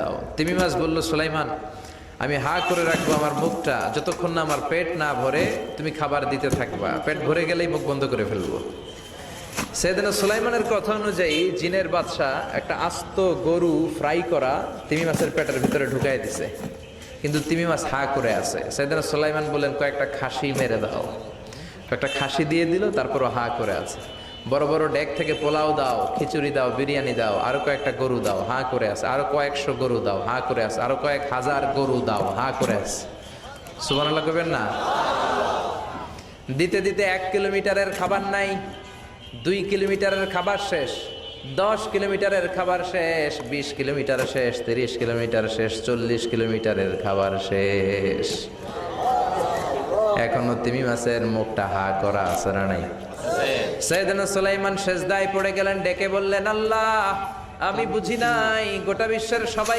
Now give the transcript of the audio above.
দাও। তিমি মাছ বলল, সুলাইমান আমি হা করে রাখবো আমার মুখটা যতক্ষণ না আমার পেট না ভরে তুমি খাবার দিতে থাকবা, পেট ভরে গেলেই মুখ বন্ধ করে ফেলবো। সেদিন সুলাইমানের কথা অনুযায়ী জিনের বাদশা একটা আস্ত গরু ফ্রাই করা তিমি মাছের পেটের ভিতরে ঢুকাই দিছে, কিন্তু তিমি মাছ হা করে আছে। সেদিন সুলাইমান বললেন কয়েকটা খাসি মেরে দাও, কয়েকটা খাসি দিয়ে দিল, তারপরও হা করে আছে। বড় বড় ডেক থেকে পোলাও দাও, খিচুড়ি দাও, বিরিয়ানি দাও, আরো কয়েকটা গরু দাও, হা করে আছে। আরো কয়েকশো গরু দাও, হা করে আছে। আরো কয়েক হাজার গরু দাও, হা করে আছে। সুবহানাল্লাহ কইবেন না? দিতে দিতে 1 কিলোমিটারের খাবার নাই, 2 কিলোমিটারের খাবার শেষ, 10 কিলোমিটারের খাবার শেষ, 20 কিলোমিটার শেষ, 30 কিলোমিটার শেষ, 40 কিলোমিটারের খাবার শেষ। এখনো তিমি মাছের মুখটা হা করা আছে না নাই? সাইয়েদনা সুলাইমান সেজদায় পড়ে গেলেন, ডেকে বললেন, আল্লাহ আমি বুঝি নাই গোটা বিশ্বের সবাই